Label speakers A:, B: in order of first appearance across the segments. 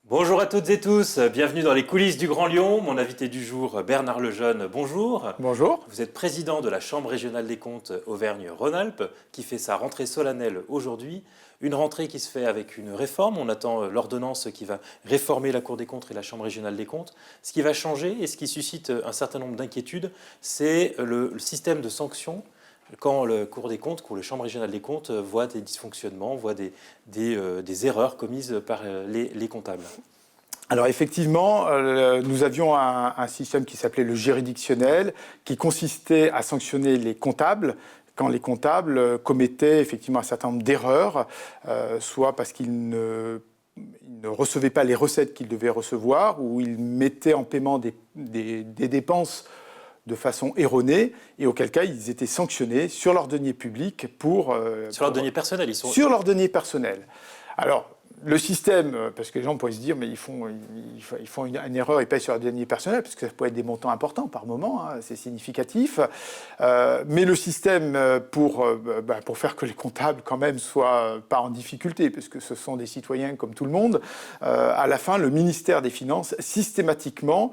A: Bonjour à toutes et tous, bienvenue dans les coulisses du Grand Lyon. Mon invité du jour, Bernard Lejeune, bonjour.
B: Bonjour.
A: Vous êtes président de la Chambre régionale des comptes Auvergne-Rhône-Alpes, qui fait sa rentrée solennelle aujourd'hui. Une rentrée qui se fait avec une réforme. On attend l'ordonnance qui va réformer la Cour des comptes et la Chambre régionale des comptes. Ce qui va changer et ce qui suscite un certain nombre d'inquiétudes, c'est le système de sanctions quand le Cour des comptes, quand le Chambre régionale des comptes voit des dysfonctionnements, voit des erreurs commises par les comptables.
B: Alors effectivement, nous avions un système qui s'appelait le juridictionnel, qui consistait à sanctionner les comptables quand les comptables commettaient effectivement un certain nombre d'erreurs, soit parce qu'ils ne recevaient pas les recettes qu'ils devaient recevoir, ou ils mettaient en paiement des dépenses de façon erronée, et auquel cas ils étaient sanctionnés sur leur denier public
A: Sur leur denier personnel, ils sont...
B: sur leur denier personnel. Alors, le système, parce que les gens pourraient se dire, mais ils font une erreur, ils payent sur leur denier personnel, parce que ça peut être des montants importants par moment, hein, c'est significatif. Mais le système, pour faire que les comptables, quand même, soient pas en difficulté, parce que ce sont des citoyens comme tout le monde, à la fin, le ministère des Finances, systématiquement,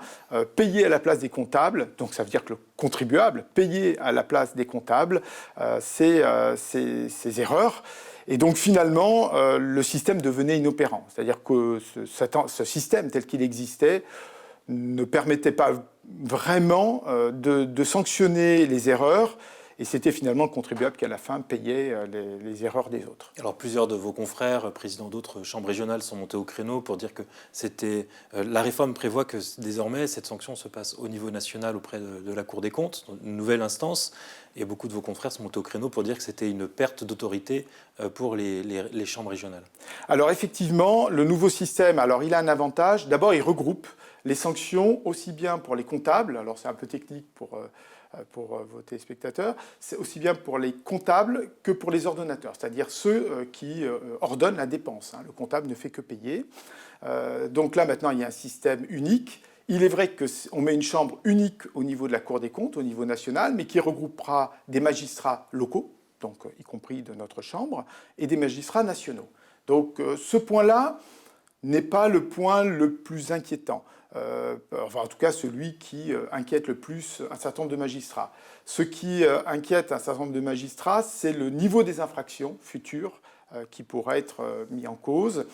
B: payait à la place des comptables, donc ça veut dire que le contribuable payait à la place des comptables ces erreurs. Et donc finalement, le système devenait inopérant. C'est-à-dire que ce système tel qu'il existait ne permettait pas vraiment de sanctionner les erreurs. Et c'était finalement le contribuable qui, à la fin, payait les erreurs des autres.
A: Alors plusieurs de vos confrères, présidents d'autres chambres régionales, sont montés au créneau pour dire que c'était... la réforme prévoit que désormais, cette sanction se passe au niveau national auprès de la Cour des comptes, une nouvelle instance. Et beaucoup de vos confrères sont montés au créneau pour dire que c'était une perte d'autorité pour les chambres régionales.
B: Alors effectivement, le nouveau système, alors il a un avantage. D'abord, il regroupe les sanctions aussi bien pour les comptables, alors c'est un peu technique pour vos téléspectateurs, c'est aussi bien pour les comptables que pour les ordonnateurs, c'est-à-dire ceux qui ordonnent la dépense. Le comptable ne fait que payer. Donc là, maintenant, il y a un système unique. Il est vrai qu'on met une chambre unique au niveau de la Cour des comptes, au niveau national, mais qui regroupera des magistrats locaux, donc y compris de notre chambre, et des magistrats nationaux. Donc ce point-là n'est pas le point le plus inquiétant. En tout cas, celui qui inquiète le plus un certain nombre de magistrats. Ce qui inquiète un certain nombre de magistrats, c'est le niveau des infractions futures qui pourraient être mis en cause.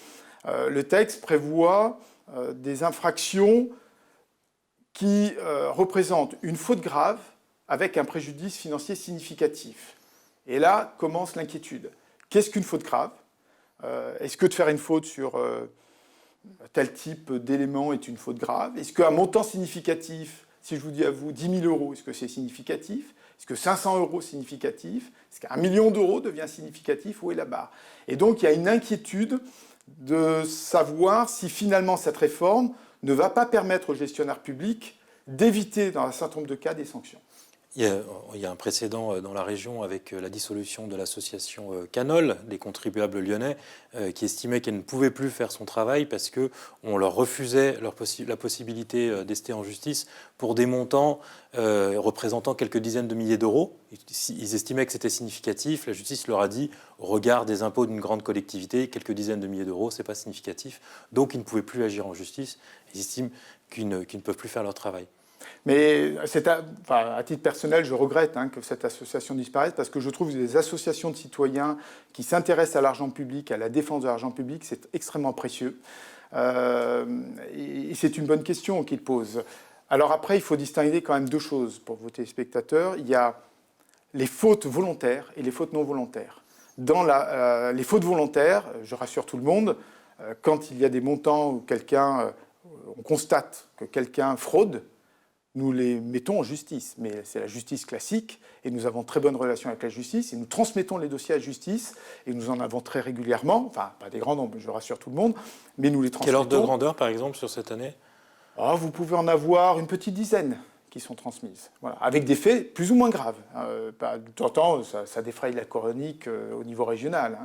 B: Le texte prévoit des infractions qui représentent une faute grave avec un préjudice financier significatif. Et là commence l'inquiétude. Qu'est-ce qu'une faute grave ? Est-ce que de faire une faute sur tel type d'élément est une faute grave ? Est-ce qu'un montant significatif, si je vous dis à vous 10 000 euros, est-ce que c'est significatif ? Est-ce que 500 euros significatif ? Est-ce qu'un million d'euros devient significatif ? Où est la barre ? Et donc il y a une inquiétude de savoir si finalement cette réforme ne va pas permettre aux gestionnaires publics d'éviter dans un certain nombre de cas des sanctions.
A: Il y a un précédent dans la région avec la dissolution de l'association Canol, des contribuables lyonnais, qui estimait qu'elle ne pouvait plus faire son travail parce qu'on leur refusait la possibilité d'ester en justice pour des montants représentant quelques dizaines de milliers d'euros. Ils estimaient que c'était significatif. La justice leur a dit, au regard des impôts d'une grande collectivité, quelques dizaines de milliers d'euros, ce n'est pas significatif. Donc ils ne pouvaient plus agir en justice. Ils estiment qu'ils ne peuvent plus faire leur travail.
B: Mais à titre personnel, je regrette que cette association disparaisse parce que je trouve que des associations de citoyens qui s'intéressent à l'argent public, à la défense de l'argent public, c'est extrêmement précieux. Et c'est une bonne question qu'ils posent. Alors après, il faut distinguer quand même deux choses pour vos téléspectateurs. Il y a les fautes volontaires et les fautes non volontaires. Dans les fautes volontaires, je rassure tout le monde, quand il y a des montants où on constate que quelqu'un fraude, nous les mettons en justice, mais c'est la justice classique, et nous avons très bonne relation avec la justice, et nous transmettons les dossiers à la justice, et nous en avons très régulièrement, enfin, pas des grands nombres, je rassure tout le monde, mais nous les transmettons.
A: Quelle ordre de grandeur, par exemple, sur cette année ?
B: Vous pouvez en avoir une petite dizaine qui sont transmises, voilà, avec des faits plus ou moins graves. De temps en temps, ça défraye la chronique au niveau régional.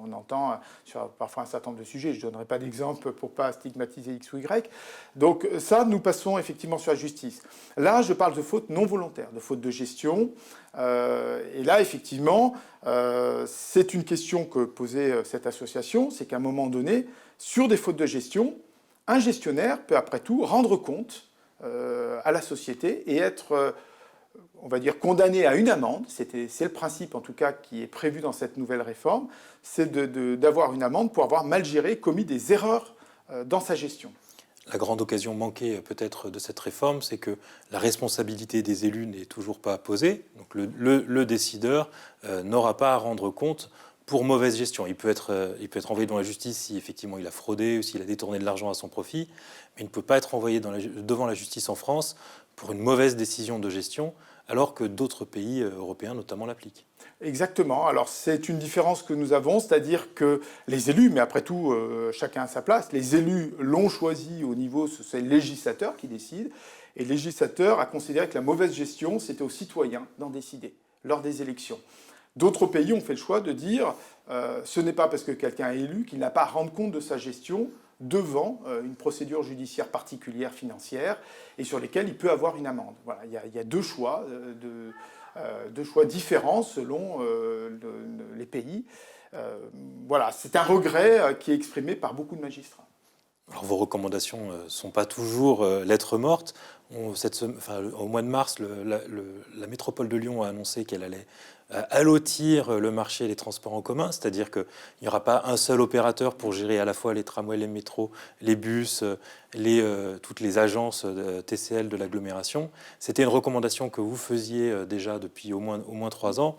B: On entend sur parfois un certain nombre de sujets. Je ne donnerai pas d'exemple pour ne pas stigmatiser X ou Y. Donc ça, nous passons effectivement sur la justice. Là, je parle de fautes non volontaires, de fautes de gestion. Et là, effectivement, c'est une question que posait cette association, c'est qu'à un moment donné, sur des fautes de gestion, un gestionnaire peut après tout rendre compte à la société et être, on va dire, condamné à une amende. C'est le principe en tout cas qui est prévu dans cette nouvelle réforme, c'est d'avoir une amende pour avoir mal géré, commis des erreurs dans sa gestion.
A: La grande occasion manquée peut-être de cette réforme, c'est que la responsabilité des élus n'est toujours pas posée. Donc le décideur n'aura pas à rendre compte pour mauvaise gestion. Il peut être envoyé devant la justice si effectivement il a fraudé ou s'il a détourné de l'argent à son profit, mais il ne peut pas être envoyé devant la justice en France pour une mauvaise décision de gestion, alors que d'autres pays européens notamment l'appliquent.
B: Exactement. Alors c'est une différence que nous avons, c'est-à-dire que les élus, mais après tout chacun à sa place, les élus l'ont choisi au niveau, c'est le législateur qui décide, et le législateur a considéré que la mauvaise gestion, c'était aux citoyens d'en décider lors des élections. D'autres pays ont fait le choix de dire ce n'est pas parce que quelqu'un est élu qu'il n'a pas à rendre compte de sa gestion devant une procédure judiciaire particulière financière et sur lesquelles il peut avoir une amende. Voilà, il y a deux choix différents selon les pays. Voilà, c'est un regret qui est exprimé par beaucoup de magistrats.
A: Alors, vos recommandations ne sont pas toujours lettres mortes. Au mois de mars, la métropole de Lyon a annoncé qu'elle allait allotir le marché des transports en commun, c'est-à-dire qu'il n'y aura pas un seul opérateur pour gérer à la fois les tramways, les métros, les bus, toutes les agences TCL de l'agglomération. C'était une recommandation que vous faisiez déjà depuis au moins 3 ans,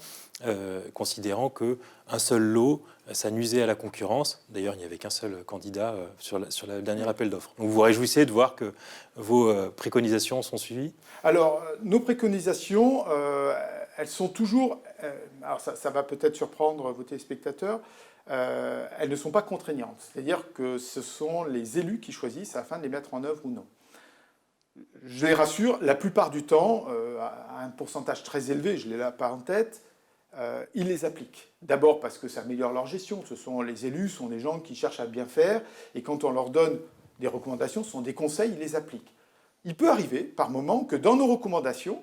A: considérant qu'un seul lot, ça nuisait à la concurrence. D'ailleurs, il n'y avait qu'un seul candidat sur le dernier appel d'offres. Donc vous vous réjouissez de voir que vos préconisations sont suivies ?
B: Alors, nos préconisations, elles sont toujours... alors ça va peut-être surprendre vos téléspectateurs, elles ne sont pas contraignantes. C'est-à-dire que ce sont les élus qui choisissent afin de les mettre en œuvre ou non. Je les rassure, la plupart du temps, à un pourcentage très élevé, je ne l'ai là pas en tête, ils les appliquent. D'abord parce que ça améliore leur gestion. Les élus sont des gens qui cherchent à bien faire, et quand on leur donne des recommandations, ce sont des conseils, ils les appliquent. Il peut arriver, par moment, que dans nos recommandations,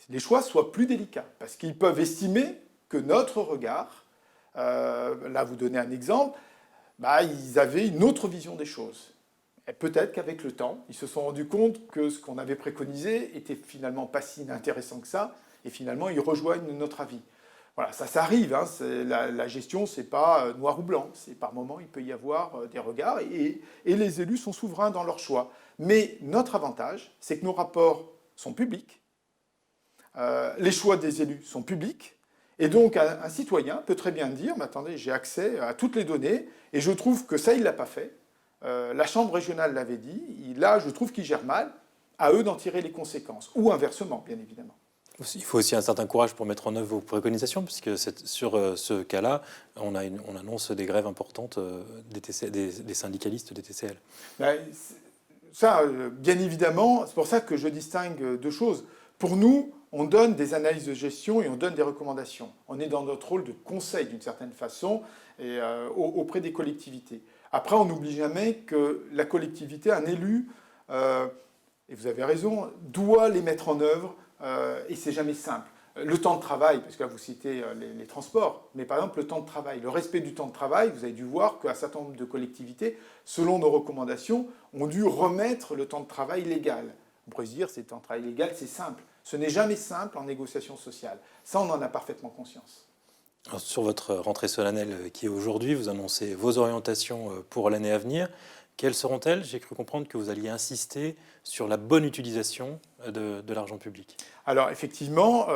B: les choix soient plus délicats, parce qu'ils peuvent estimer que notre regard, là vous donnez un exemple, ils avaient une autre vision des choses. Et peut-être qu'avec le temps, ils se sont rendus compte que ce qu'on avait préconisé était finalement pas si inintéressant que ça, et finalement ils rejoignent notre avis. Voilà, ça arrive, hein, la gestion, c'est pas noir ou blanc, c'est par moments il peut y avoir des regards, et les élus sont souverains dans leurs choix. Mais notre avantage, c'est que nos rapports sont publics, les choix des élus sont publics, et donc un citoyen peut très bien dire, mais attendez, j'ai accès à toutes les données, et je trouve que ça, il ne l'a pas fait. La Chambre régionale l'avait dit, là, je trouve qu'il gère mal, à eux d'en tirer les conséquences, ou inversement, bien évidemment.
A: Il faut aussi un certain courage pour mettre en œuvre vos préconisations, puisque sur ce cas-là, on annonce des grèves importantes des syndicalistes des TCL.
B: Ça, bien évidemment, c'est pour ça que je distingue deux choses. Pour nous, on donne des analyses de gestion et on donne des recommandations. On est dans notre rôle de conseil, d'une certaine façon, et, auprès des collectivités. Après, on n'oublie jamais que la collectivité, un élu, et vous avez raison, doit les mettre en œuvre, et c'est jamais simple. Le temps de travail, parce que là vous citez les transports, mais par exemple le temps de travail, le respect du temps de travail, vous avez dû voir qu'un certain nombre de collectivités, selon nos recommandations, ont dû remettre le temps de travail légal. On pourrait se dire c'est le temps de travail légal, c'est simple. Ce n'est jamais simple en négociation sociale. Ça, on en a parfaitement conscience.
A: Alors, sur votre rentrée solennelle qui est aujourd'hui, vous annoncez vos orientations pour l'année à venir. Quelles seront-elles ? J'ai cru comprendre que vous alliez insister sur la bonne utilisation de l'argent public.
B: Alors effectivement,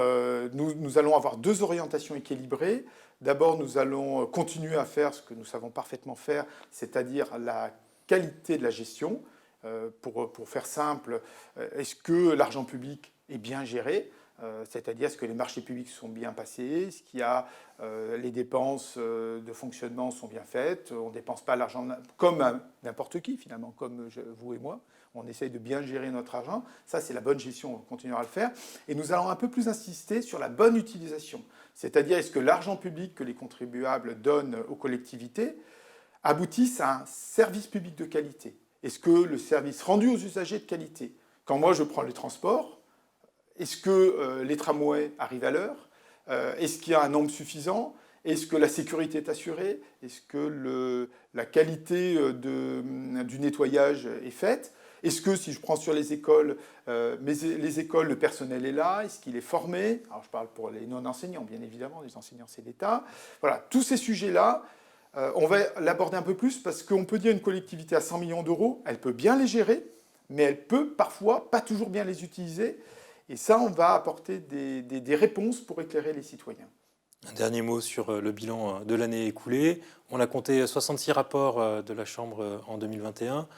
B: nous allons avoir deux orientations équilibrées. D'abord, nous allons continuer à faire ce que nous savons parfaitement faire, c'est-à-dire la qualité de la gestion. Pour faire simple, est-ce que l'argent public est bien géré ? C'est-à-dire est-ce que les marchés publics sont bien passés, est-ce qu'il y a les dépenses de fonctionnement sont bien faites, on ne dépense pas l'argent comme n'importe qui finalement, comme vous et moi, on essaye de bien gérer notre argent, ça c'est la bonne gestion, on continuera à le faire, et nous allons un peu plus insister sur la bonne utilisation, c'est-à-dire est-ce que l'argent public que les contribuables donnent aux collectivités aboutisse à un service public de qualité, est-ce que le service rendu aux usagers est de qualité ? Quand moi je prends les transports, est-ce que les tramways arrivent à l'heure ? Est-ce qu'il y a un nombre suffisant ? Est-ce que la sécurité est assurée? Est-ce que la qualité du nettoyage est faite? Est-ce que, si je prends sur les écoles, les écoles, le personnel est là? Est-ce qu'il est formé? Alors, je parle pour les non-enseignants, bien évidemment, les enseignants, c'est l'État. Voilà, tous ces sujets-là, on va l'aborder un peu plus parce qu'on peut dire une collectivité à 100 millions d'euros, elle peut bien les gérer, mais elle peut parfois pas toujours bien les utiliser. Et ça, on va apporter des réponses pour éclairer les citoyens.
A: Un dernier mot sur le bilan de l'année écoulée. On a compté 66 rapports de la Chambre en 2021.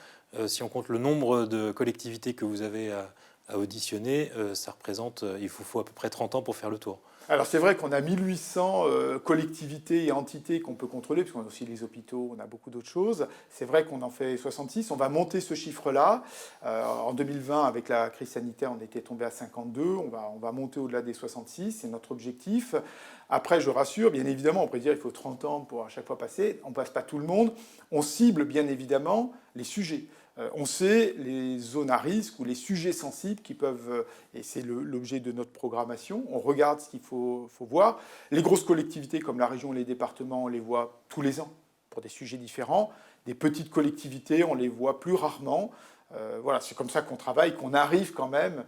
A: Si on compte le nombre de collectivités que vous avez à auditionner, ça représente, il faut à peu près 30 ans pour faire le tour.
B: Alors c'est vrai qu'on a 1800 collectivités et entités qu'on peut contrôler, parce qu'on a aussi les hôpitaux, on a beaucoup d'autres choses. C'est vrai qu'on en fait 66. On va monter ce chiffre-là. En 2020, avec la crise sanitaire, on était tombé à 52. On va monter au-delà des 66. C'est notre objectif. Après, je rassure, bien évidemment, on pourrait dire qu'il faut 30 ans pour à chaque fois passer. On ne passe pas tout le monde. On cible bien évidemment les sujets. On sait les zones à risque ou les sujets sensibles qui peuvent, et c'est l'objet de notre programmation, on regarde ce qu'il faut voir. Les grosses collectivités comme la région et les départements, on les voit tous les ans pour des sujets différents. Des petites collectivités, on les voit plus rarement. Voilà, c'est comme ça qu'on travaille, qu'on arrive quand même,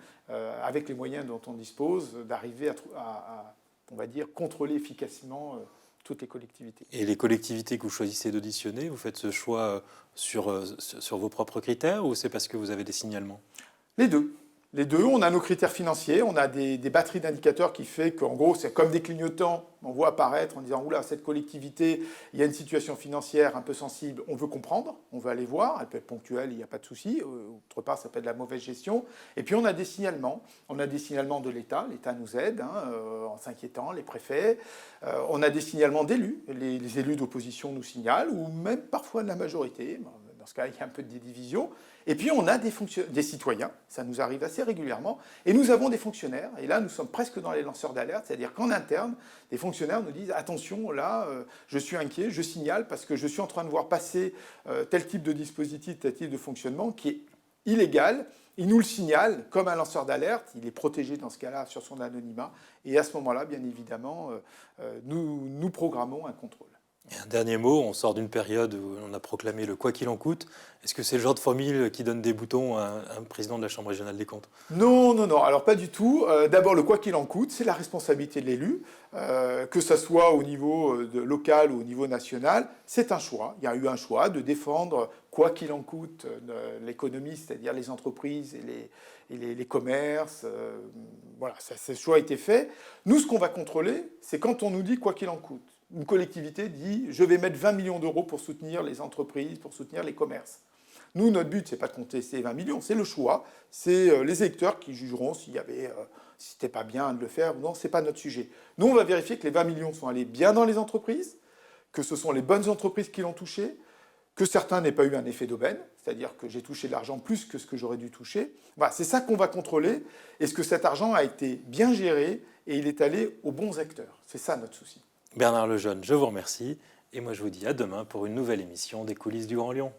B: avec les moyens dont on dispose, d'arriver à, on va dire, contrôler efficacement toutes les collectivités.
A: Et les collectivités que vous choisissez d'auditionner, vous faites ce choix sur vos propres critères ou c'est parce que vous avez des signalements?
B: Les deux. Les deux, on a nos critères financiers, on a des batteries d'indicateurs qui fait qu'en gros, c'est comme des clignotants. On voit apparaître en disant « Oula, cette collectivité, il y a une situation financière un peu sensible, on veut comprendre, on veut aller voir, elle peut être ponctuelle, il n'y a pas de souci. Autre part, ça peut être de la mauvaise gestion. » Et puis on a des signalements. On a des signalements de l'État nous aide en s'inquiétant, les préfets. On a des signalements d'élus, les élus d'opposition nous signalent, ou même parfois de la majorité. Dans ce cas, il y a un peu de division. Et puis, on a des citoyens, ça nous arrive assez régulièrement, et nous avons des fonctionnaires, et là, nous sommes presque dans les lanceurs d'alerte, c'est-à-dire qu'en interne, des fonctionnaires nous disent « Attention, là, je suis inquiet, je signale, parce que je suis en train de voir passer tel type de dispositif, tel type de fonctionnement qui est illégal. » Il nous le signale comme un lanceur d'alerte, il est protégé dans ce cas-là sur son anonymat, et à ce moment-là, bien évidemment, nous programmons un contrôle.
A: Et un dernier mot, on sort d'une période où on a proclamé le « quoi qu'il en coûte ». Est-ce que c'est le genre de formule qui donne des boutons à un président de la Chambre régionale des comptes?
B: Non, non, non. Alors pas du tout. D'abord, le « quoi qu'il en coûte », c'est la responsabilité de l'élu. Que ça soit au niveau local ou au niveau national, c'est un choix. Il y a eu un choix de défendre, quoi qu'il en coûte, l'économie, c'est-à-dire les entreprises et les commerces. Voilà, ce choix a été fait. Nous, ce qu'on va contrôler, c'est quand on nous dit « quoi qu'il en coûte ». Une collectivité dit « je vais mettre 20 millions d'euros pour soutenir les entreprises, pour soutenir les commerces ». Nous, notre but, c'est pas de compter ces 20 millions, c'est le choix. C'est les électeurs qui jugeront si c'était pas bien de le faire ou non, c'est pas notre sujet. Nous, on va vérifier que les 20 millions sont allés bien dans les entreprises, que ce sont les bonnes entreprises qui l'ont touché, que certains n'aient pas eu un effet d'aubaine, c'est-à-dire que j'ai touché de l'argent plus que ce que j'aurais dû toucher. Voilà, c'est ça qu'on va contrôler. Est-ce que cet argent a été bien géré et il est allé aux bons acteurs? C'est ça notre souci.
A: Bernard Lejeune, je vous remercie. Et moi, je vous dis à demain pour une nouvelle émission des coulisses du Grand Lyon.